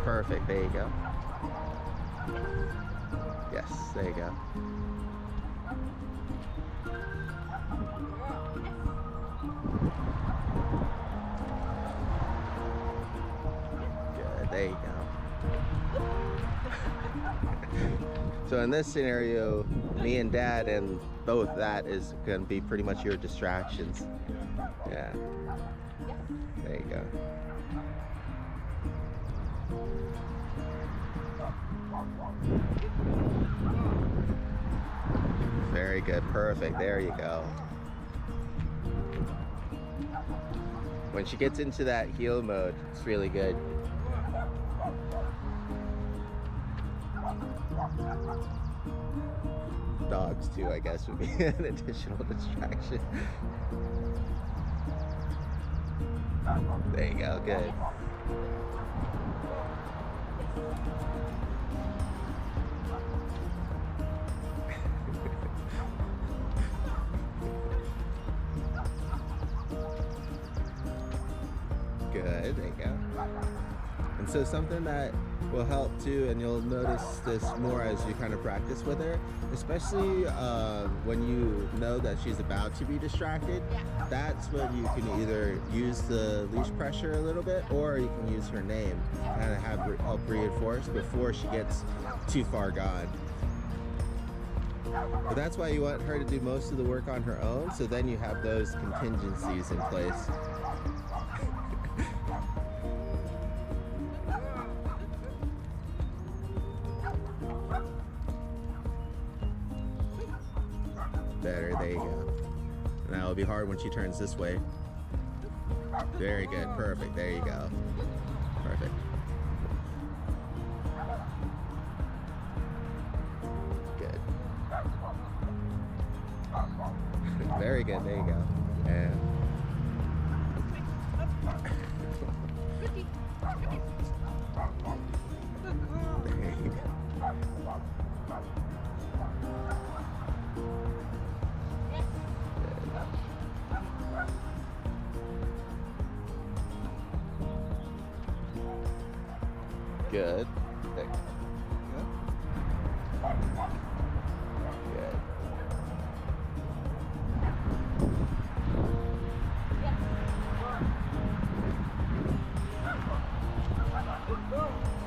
Perfect. There you go. Yes, there you go. Good. There you go. So in this scenario, me and Dad and both that is going to be pretty much your distractions. Yeah. There you go. Very good. Perfect. There you go. When she gets into that heel mode, it's really good. Dogs too, I guess, would be an additional distraction. There you go, good. Good, there you go. And so something that will help too, and you'll notice this more as you kind of practice with her, especially when you know that she's about to be distracted. That's when you can either use the leash pressure a little bit, or you can use her name, kind of help reinforce before she gets too far gone. But that's why you want her to do most of the work on her own, so then you have those contingencies in place. Better, there you go. Now it'll be hard when she turns this way. Very good, perfect, there you go. Perfect. Good. Very good, there you go. And there you go. Good. There you go. Good.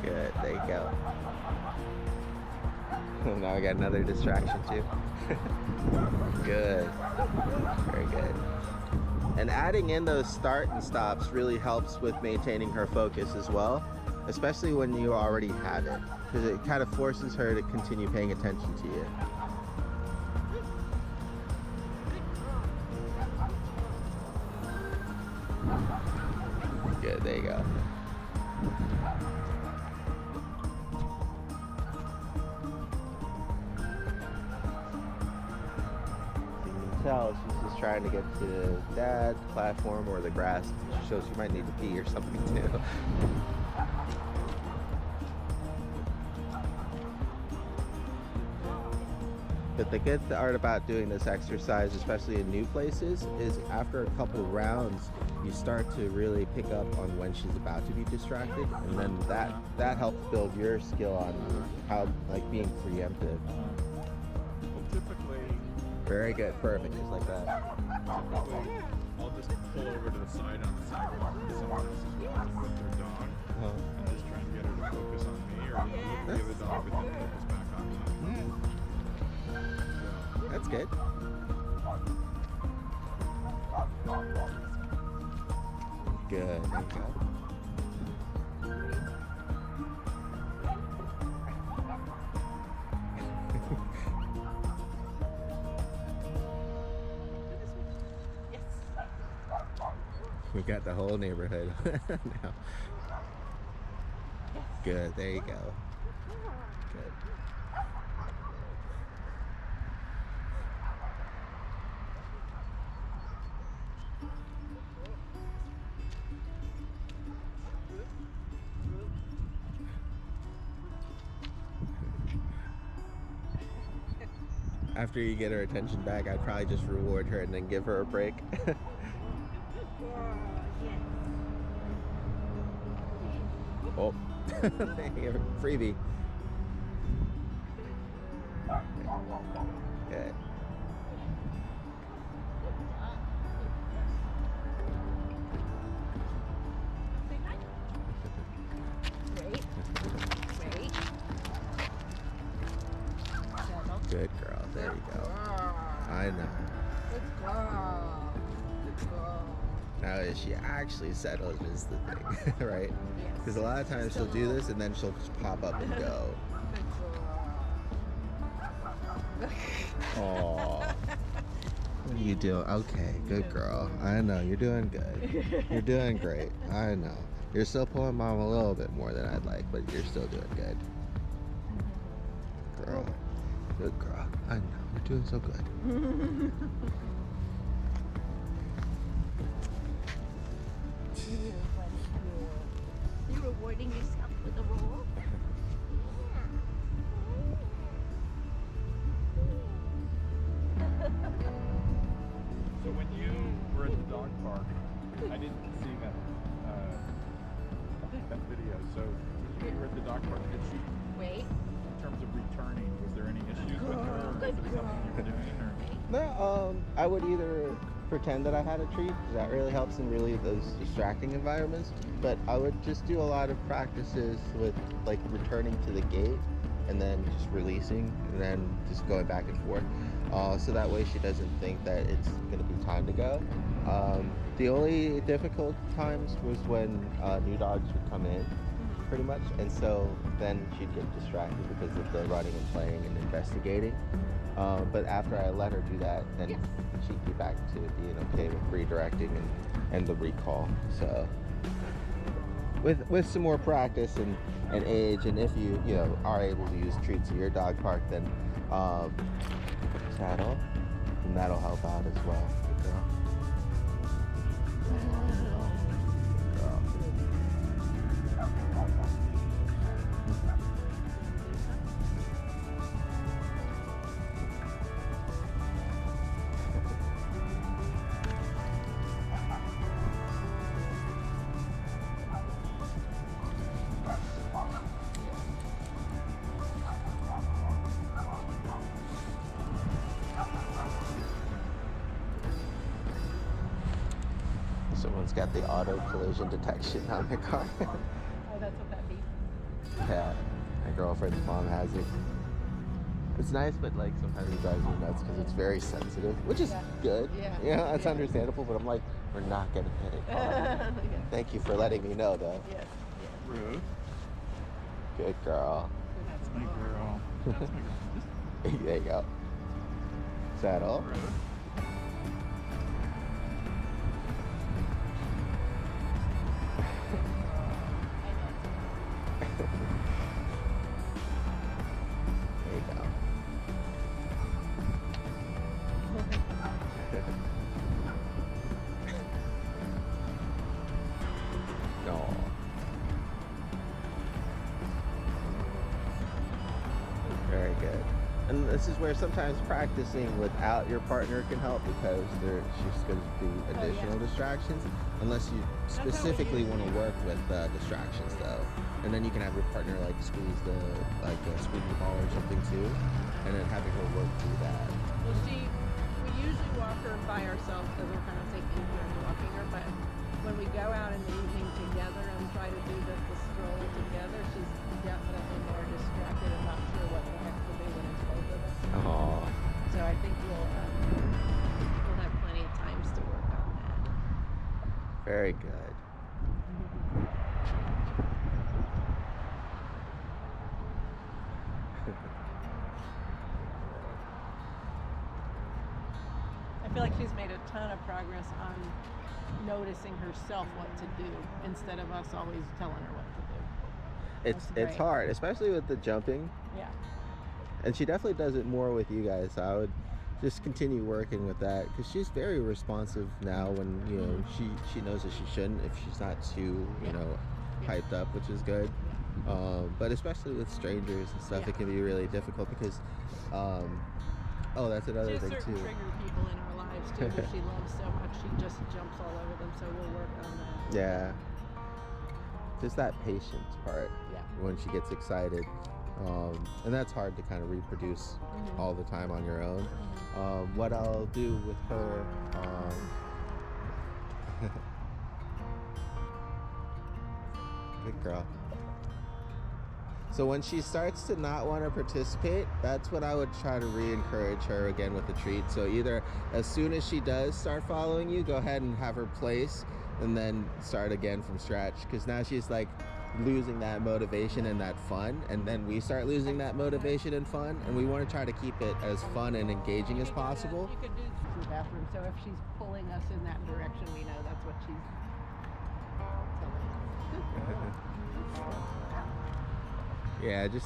Good. There you go. Now I got another distraction too. Good. Very good. And adding in those start and stops really helps with maintaining her focus as well, especially when you already have it, because it kind of forces her to continue paying attention to you. Good, there you go. You can tell she's just trying to get to Dad's platform or the grass. She shows she might need to pee or something too. But the good part about doing this exercise, especially in new places, is after a couple rounds, you start to really pick up on when she's about to be distracted, and then that helps build your skill on how, like, being preemptive. Well, typically, very good, perfect, just like that. typically, I'll just pull over to the side on the sidewalk when someone else is walking with their dog, and just try and get her to focus on me, or look the other dog, but then focus back on me. That's good. Good, there you go. We got the whole neighborhood now. Good, there you go. Good. After you get her attention back, I'd probably just reward her and then give her a break. Oh, Freebie. Good. Good girl. There you go. I know. Good girl. Good girl. Now, is she actually settled is the thing, right? Yes. Because a lot of times she'll do this and then she'll just pop up and go. Good girl. Aww. What are you doing? Okay, good girl. I know, you're doing good. You're doing great. I know. You're still pulling mom a little bit more than I'd like, but you're still doing good. Girl. Good girl. I know, you're doing so good. You rewarding yourself with a roll? So when you were at the dog park, I didn't see that video. So when you were at the dog park, did she, Wait. in terms of returning, was there any issues with her? Or was it something you were doing? Or? No, I would either pretend that I had a treat, because that really helps in really those distracting environments, but I would just do a lot of practices with like returning to the gate and then just releasing and then just going back and forth, so that way she doesn't think that it's going to be time to go. The only difficult times was when new dogs would come in pretty much, and so then she'd get distracted because of the running and playing and investigating. But after I let her do that, then Yes. she'd get back to being okay with redirecting and the recall. So with some more practice and age, and if you are able to use treats at your dog park, then saddle, and that'll help out as well. Good girl. Good girl. Someone's got the auto collision detection on their car. Oh, that's what that means. Yeah, my girlfriend's mom has it. It's nice, but like sometimes it drives me nuts because it's very sensitive, which is good. Yeah. It's understandable, but I'm like, we're not gonna hit it. Yeah. Thank you for letting me know, though. Yes. Ruth, Good girl. that's my girl. That's my girl. There you go. Saddle. Ruth. There you go. No. Very good. And this is where sometimes practicing without your partner can help, because she's going to be additional distractions, unless you specifically want to work with distractions though. And then you can have your partner like squeeze the ball or something too, and then having her work through that. Well, we usually walk her by ourselves because we're kind of taking turns walking her, but when we go out in the evening together and try to do the stroll together, she's definitely more distracted and not sure what the heck to do when it's both of us. Oh, So I think we'll have plenty of times to work on that. very good. I feel like she's made a ton of progress on noticing herself what to do instead of us always telling her what to do. It's great. hard, especially with the jumping. Yeah. And she definitely does it more with you guys. So I would just continue working with that, because she's very responsive now when she knows that she shouldn't, if she's not too hyped up, which is good. But especially with strangers and stuff, it can be really difficult because that's another She has thing certain too. trigger people in our lives too that she loves so much, she just jumps all over them, so we'll work on that. Yeah, just that patience part. Yeah. when she gets excited. And that's hard to kind of reproduce all the time on your own. What I'll do with her, good girl. So when she starts to not want to participate, that's when I would try to re-encourage her again with the treat. So either as soon as she does start following you, go ahead and have her place and then start again from scratch, because now she's like losing that motivation and that fun, and then we start losing that motivation and fun, and we want to try to keep it as fun and engaging as possible. You could do the bathroom, so if she's pulling us in that direction, we know that's what she's telling us. Yeah, just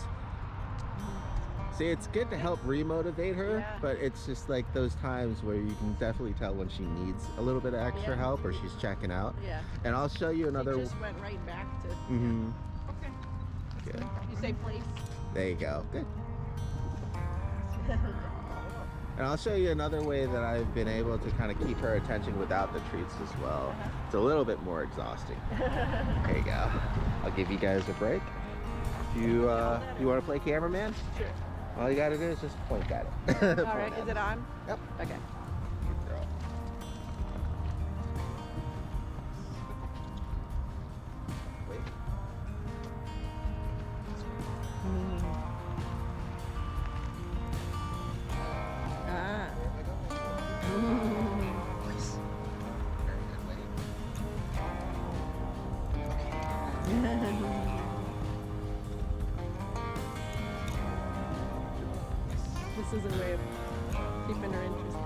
see, it's good to help remotivate her, Yeah. but it's just like those times where you can definitely tell when she needs a little bit of extra Yeah. help or she's checking out. Yeah. And I'll show you another. She just went right back to. Mm-hmm. Okay. Good. You say place. There you go. Good. And I'll show you another way that I've been able to kind of keep her attention without the treats as well. It's a little bit more exhausting. There you go. I'll give you guys a break. You want to play cameraman? Sure. All you gotta do is just point at it. All right. Is it on? Yep. Okay. Good girl. Wait. Ah. Nice. Very good, lady. This is a way of keeping her interested.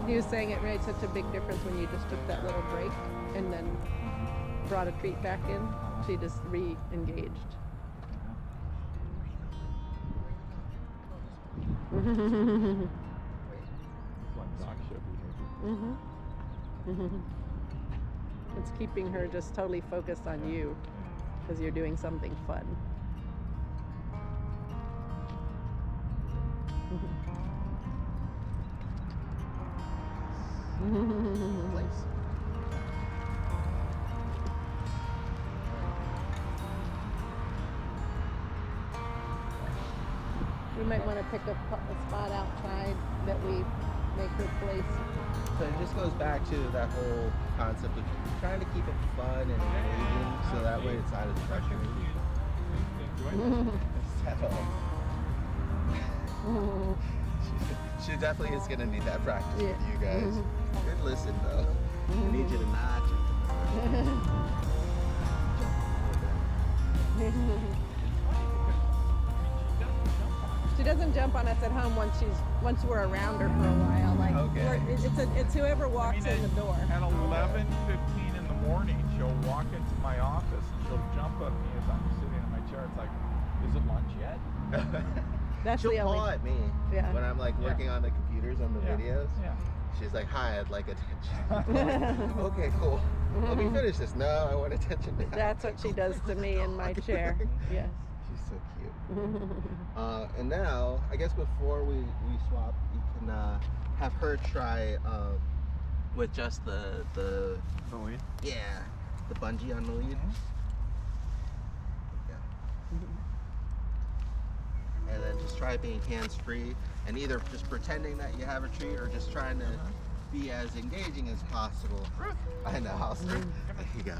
He was saying it made such a big difference when you just took that little break and then brought a treat back in. She just re-engaged. It's like dog show behavior. It's keeping her just totally focused on you because you're doing something fun. Place. We might want to pick a spot outside that we make her place. So it just goes back to that whole concept of trying to keep it fun and engaging, so that way it's not as frustrating. She definitely is gonna need that practice with you guys. Good listen though. I need you to notch She doesn't jump on us at home once we're around her for a while. Like Okay. it's whoever walks in the door. At 11:15 in the morning, she'll walk into my office and she'll jump at me as I'm sitting in my chair. It's like, is it lunch yet? That's She'll the paw only. at me Yeah. when I'm like working on the computers on the videos. Yeah. She's like, hi, I'd like attention. Okay, cool. Let me finish this. No, I want attention now. That's what she does to me in my chair. Yes. She's so cute. And now, I guess before we swap, you can have her try with just the Really? yeah, the bungee on the lead. Yeah. And then just try being hands-free and either just pretending that you have a treat or just trying to be as engaging as possible. I know. There you go.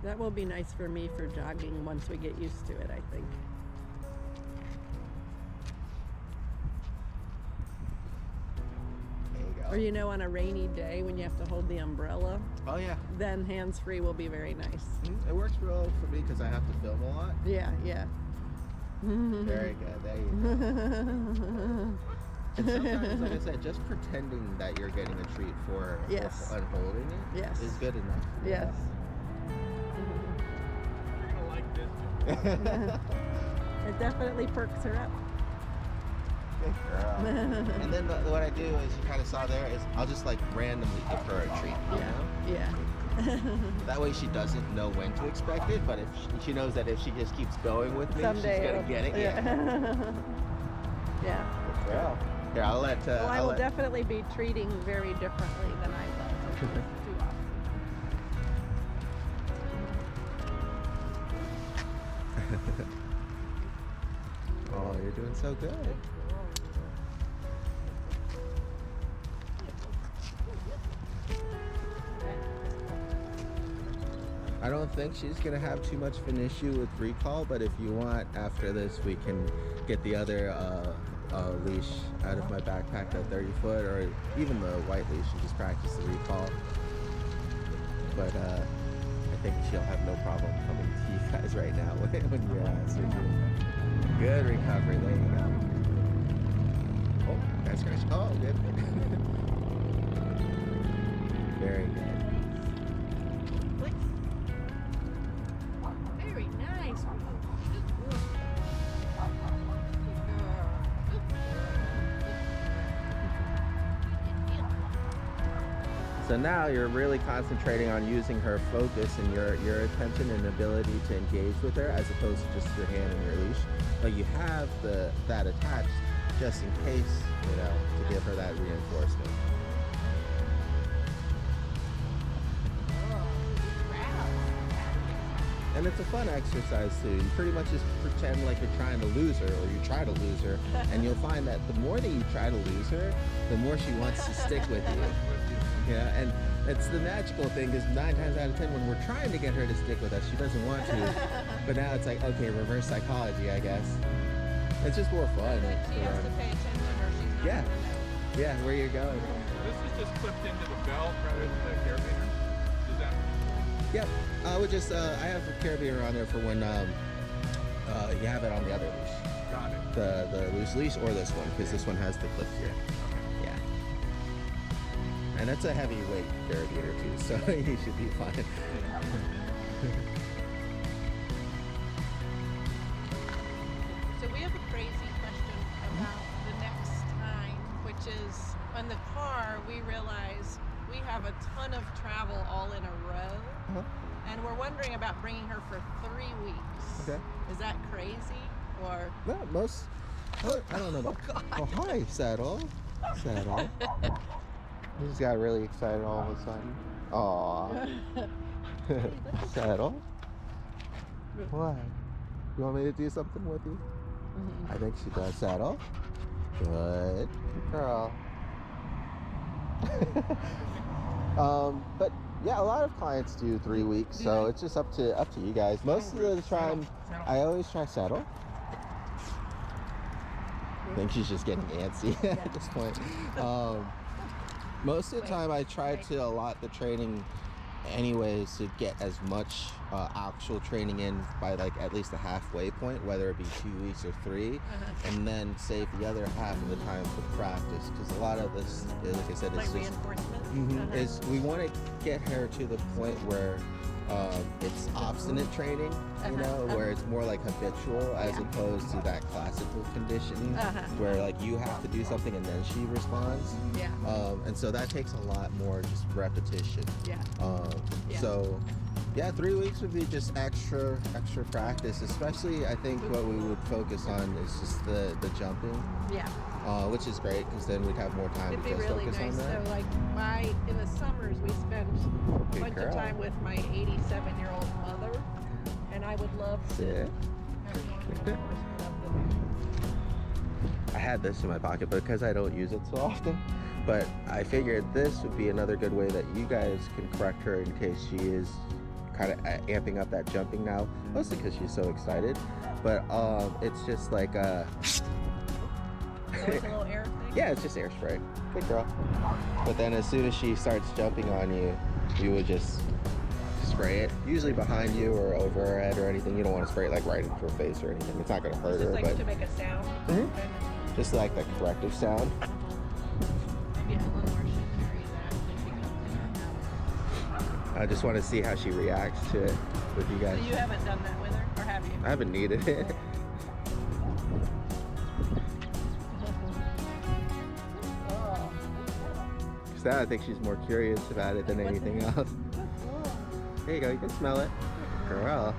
That will be nice for me for jogging once we get used to it, I think. There you go. Or you know, on a rainy day when you have to hold the umbrella, Oh yeah. then hands-free will be very nice. It works real for me because I have to film a lot. Yeah, yeah. Very good. There you go. And sometimes, like I said, just pretending that you're getting a treat for Yes. unholding it Yes. is good enough. Yes. You're gonna like this. It definitely perks her up. Good girl. And then what I do is, you kind of saw there, is I'll just like randomly give her a treat. You know? Yeah. That way she doesn't know when to expect it, but if she knows that if she just keeps going with me, Someday she's gonna it'll- get it. Yeah. Yeah. Good girl. Here, I'll let. Well, I I'll will let. definitely be treating very differently than I was too often. Oh, you're doing so good. I don't think she's gonna have too much of an issue with recall, but if you want, after this, we can get the other leash out of my backpack, that 30-foot, or even the white leash, and just practice the recall. But I think she'll have no problem coming to you guys right now when you ask her to. Good recovery, there you go. Oh, nice scratch. Oh, good. Very good. Very nice. So now you're really concentrating on using her focus and your attention and ability to engage with her, as opposed to just your hand and your leash. But you have that attached just in case, you know, to give her that reinforcement. And it's a fun exercise too. You pretty much just pretend like you're trying to lose her, or you try to lose her, and you'll find that the more that you try to lose her, the more she wants to stick with you. Yeah, and it's the magical thing, because 9 times out of 10, when we're trying to get her to stick with us, she doesn't want to. But now it's like, okay, reverse psychology, I guess. It's just more fun. She has to pay attention, or she's not Yeah. gonna know. Yeah, where you're going. This is just clipped into the belt rather than the carabiner. Is that? Yep. I would just, I have a carabiner on there for when you have it on the other leash. Got it. The loose leash, or this one, because this one has the clip here. Yeah. And it's a heavyweight carabiner too, so you should be fine. So we have a crazy question about the next time, which is on the car, we realize we have a ton of travel all in a row. Uh-huh. And we're wondering about bringing her for 3 weeks. Okay. Is that crazy? Or No, most. I don't know. Oh, God. Oh, hi, Saddle. Saddle. He just got really excited all of a sudden. Aw. Saddle. What? You want me to do something with you? I think she does. Saddle. Good girl. But yeah, a lot of clients do 3 weeks, so it's just up to you guys. Most of the time, I always try Saddle. I think she's just getting antsy at this point. Most of the time, I try to allot the training anyways to get as much actual training in by like at least the halfway point, whether it be 2 weeks or 3, and then save the other half of the time for practice, because a lot of this, like I said, like is just reinforcement? is we want to get her to the point where it's obstinate training, you know, where it's more like habitual as opposed to that classical conditioning where like you have to do something and then she responds. Yeah. And so that takes a lot more just repetition. Yeah. So yeah, 3 weeks would be just extra practice, especially I think what we would focus on is just the jumping. Yeah. Which is great, because then we'd have more time It'd to be just really focus nice. on that. So like in the summers we spend a Good bunch girl. of time with my 87-year-old mother, and I would love to Yeah. have more reinforcement of them. I had this in my pocket because I don't use it so often, but I figured this would be another good way that you guys can correct her in case she is kind of amping up that jumping now, mostly because she's so excited. But it's just like Oh, it's a little air thing? yeah, it's just air spray. Good girl. But then as soon as she starts jumping on you, you would just spray it, usually behind you or over her head or anything. You don't want to spray it like right into her face or anything. It's not going to hurt Just her, like but to make a sound. just like the corrective sound. Maybe Eleanor should carry that when she comes in. I just want to see how she reacts to it with you guys. So you haven't done that with her, or have you? I haven't needed it. So now I think she's more curious about it than anything else. There you go, you can smell it. Girl.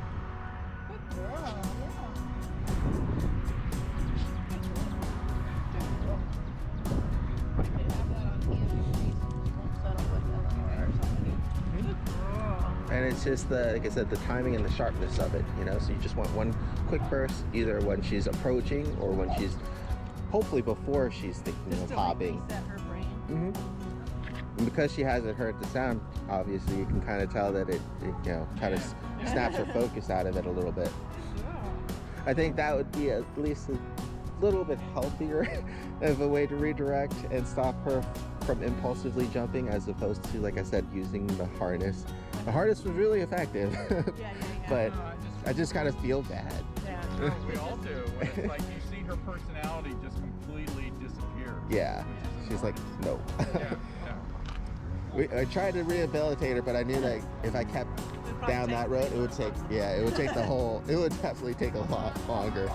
it's just the, like I said, the timing and the sharpness of it, you know. So you just want one quick burst, either when she's approaching or when she's, hopefully before she's thinking Just of to popping. reset her brain. And because she hasn't heard the sound, obviously you can kind of tell that it you know, kind of snaps her focus out of it a little bit. I think that would be at least a little bit healthier of a way to redirect and stop her from impulsively jumping, as opposed to, like I said, using the harness. The harness was really effective, but I just kind of feel bad. No, we all do. When it's like you see her personality just completely disappear. Yeah, she's like, no. Yeah. I tried to rehabilitate her, but I knew that if I kept down that road, it would take the whole, it would definitely take a lot longer.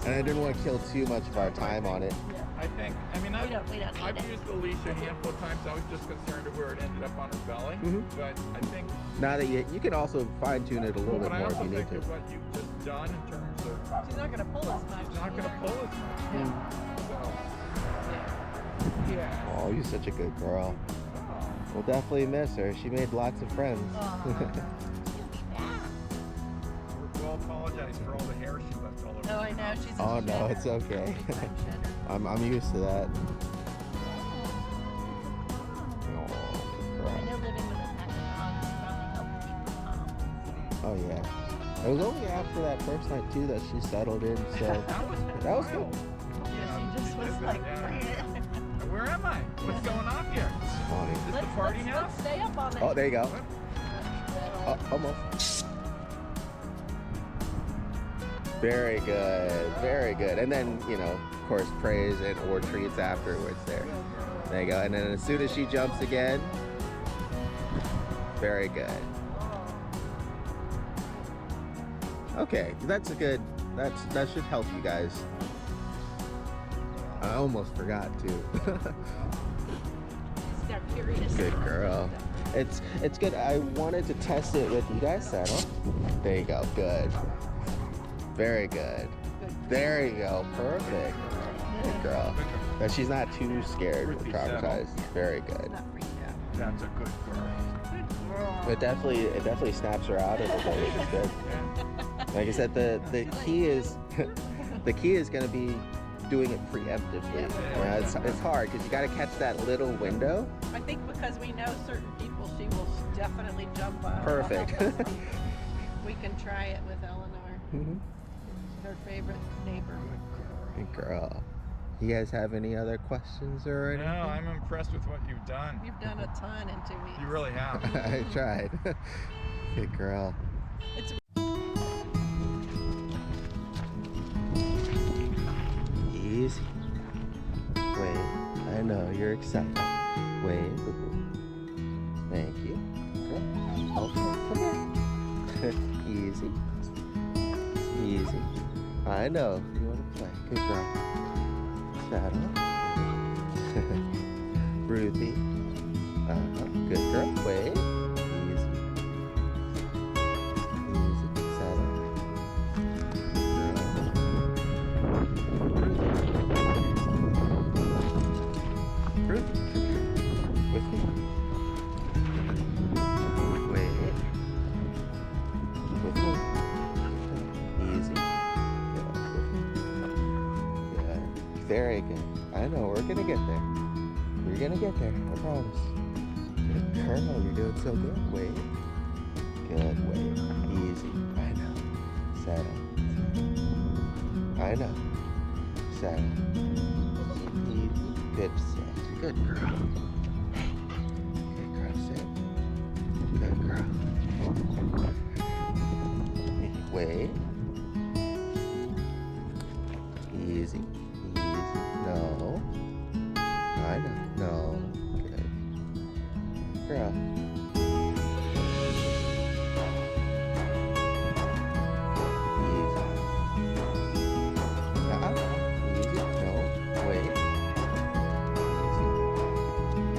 And I didn't want to kill too much of our time on it. I think, I mean, I've we don't used the leash a handful of times. I was just concerned of where it ended up on her belly. But I think, Now that you can also fine tune it a little bit but I more if also you need think to. of what you've just done in terms of, She's not going to pull as much. she's not going to pull as much. So, yeah. Oh, you're such a good girl. We'll definitely miss her. She made lots of friends. We'll apologize for all the hair she left all over. Oh, I know. She's a Oh no, shedder. it's okay. Big time shedder. I'm used to that. I know living with a pack of dogs probably helped keep her calm. Oh yeah. It was only after that first night too that she settled in, so that was good. wild. Yeah, she just was like, Where am I? What's going on here? Funny. Is this the party house? Let's stay up on it. Oh, there you go. Oh, almost. Very good, very good. And then, you know, of course, praise and or treats afterwards there. There you go. And then as soon as she jumps again, very good. Okay, that's a good, that should help you guys. I almost forgot too. They're curious. Good girl. It's good. I wanted to test it with you guys. Settle. There you go. Good. Very good. There you go. Perfect. Good girl. But she's not too scared or Ruthie, traumatized. Very good. Not freaked out. That's a good girl. It definitely snaps her out of it, which is good. Like I said, the key is the key is going to be doing it preemptively. Yeah, it's hard because you got to catch that little window. I think because we know certain people, she will definitely jump up. Perfect. We can try it with Eleanor, her favorite neighbor. Good girl. You guys have any other questions or anything? No, I'm impressed with what you've done. You've done a ton in 2 weeks. You really have. I tried. Good girl. It's Easy. Wait. I know you're excited. Wait. Thank you. Good. Okay, come here. Easy. Easy. I know you want to play. Good girl. Saddle. Ruthie. Good girl. Wait. Easy. Easy. Saddle. Ruthie. With me. Wait. With me. Easy. Good. Very good. I know, we're gonna get there. We're gonna get there, I promise. Good girl, you're doing so good. Wait. Good, wait. Easy. I know. Settle. I know. Settle. Easy. Good sit. Good girl. Good girl, sit. Good girl. Wait. Easy. Easy. No. I know. No. Good. Girl. Easy. Easy. No. Wait. Easy.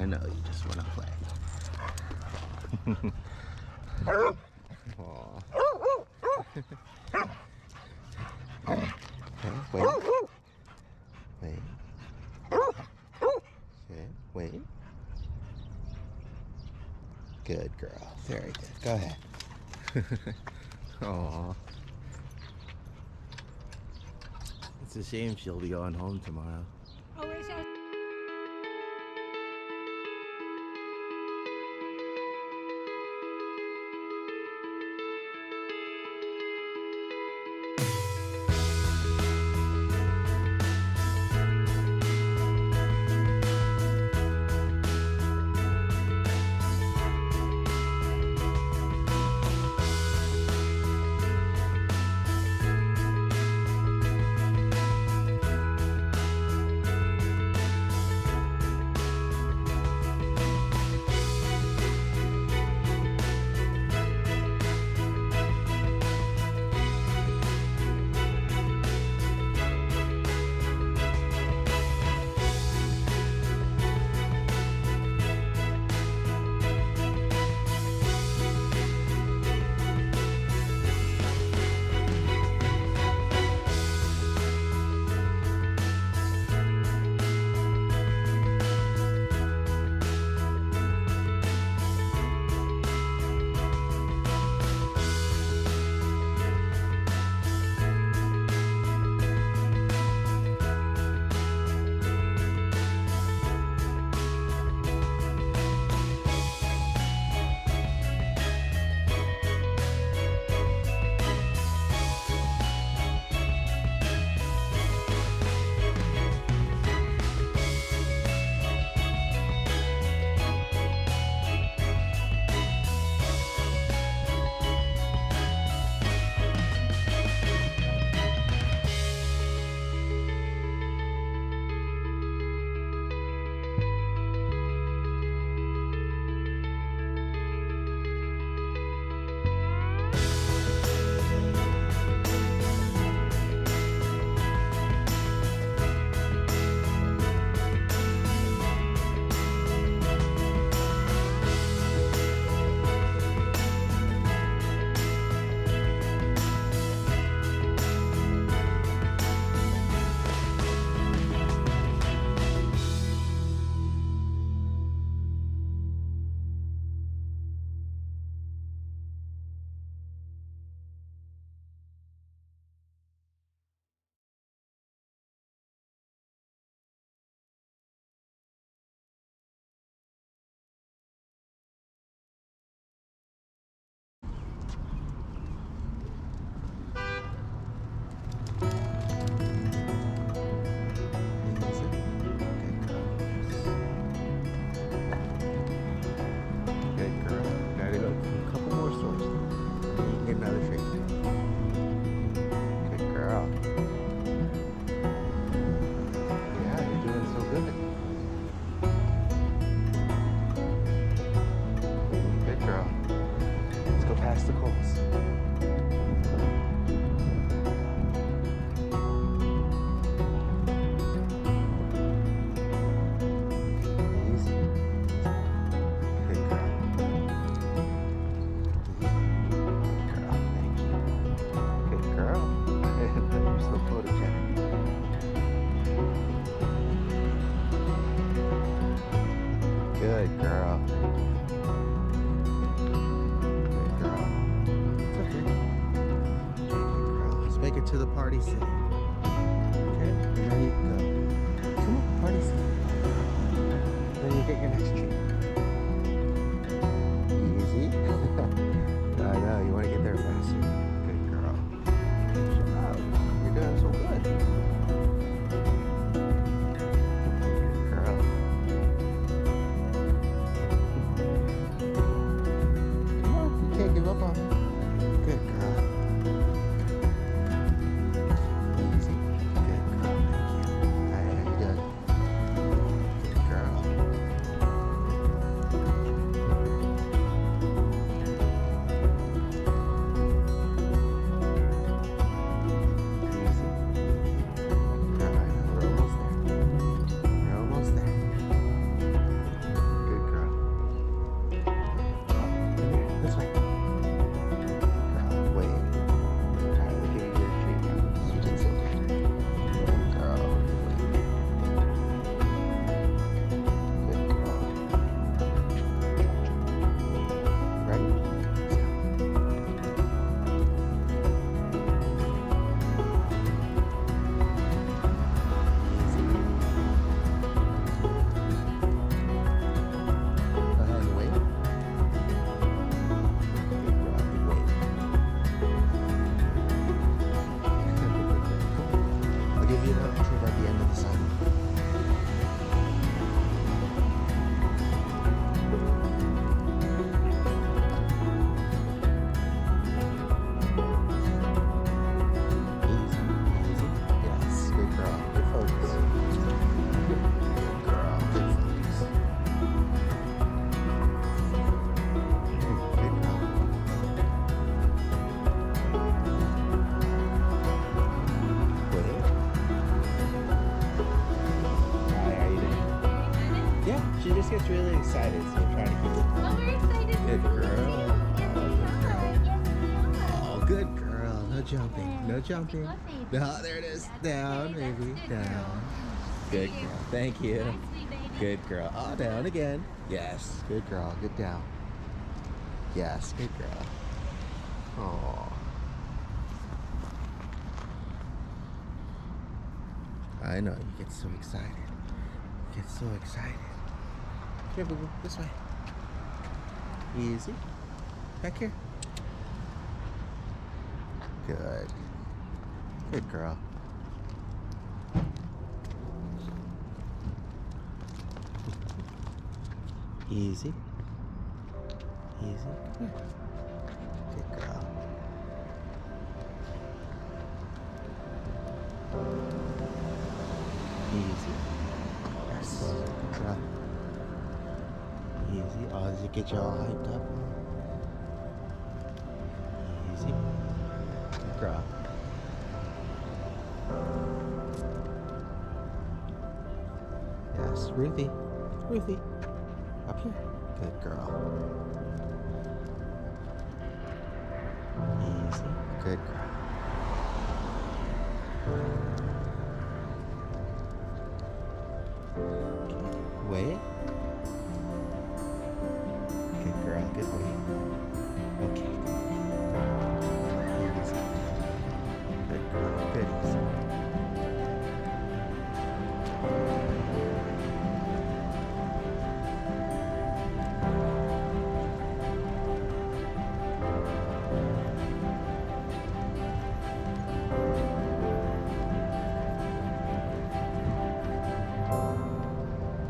I know you just want to play. Aw. Okay, wait. Wait. Okay, wait. Good girl. Very good. Go ahead. Aw. It's a shame she'll be going home tomorrow. Oh, is that? Good girl. Good girl. It's okay. Good girl. Let's make it to the party city. Okay, and then you go. Come on, party city. Then you get your next treat. Easy. I know, you want to get there faster. Good girl. Wow, you're doing so good. Good girl. Come on, you can't give up on me. Good girl. Easy. Good girl, thank you. Alright, how you doing? Good girl. She's really excited, so I'm trying to keep it. Oh, we're excited to Good see you girl. too. Oh, good girl. No jumping. No jumping. Look, baby. No, there it is. Down, okay, that's baby. good Down. girl. Good girl. Thank you. Hi, sweet baby. Good girl. Oh, down again. Yes. Good girl. Good down. Yes. Good girl. Oh. I know. You get so excited. You get so excited. Here, boo boo. This way. Easy. Back here. Good. Good girl. Easy. Easy. Come here. Good girl. Easy. Yes. Good girl. Easy. Oh, does it get you all hyped up? Easy. Good girl. Yes, Ruthie. Ruthie. Up here. Good girl. Easy. Good girl. Okay. Weigh it. Good girl. Good weight. Okay. Easy. Good girl. Good. Easy.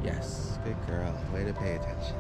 Yes, good girl. Way to pay attention.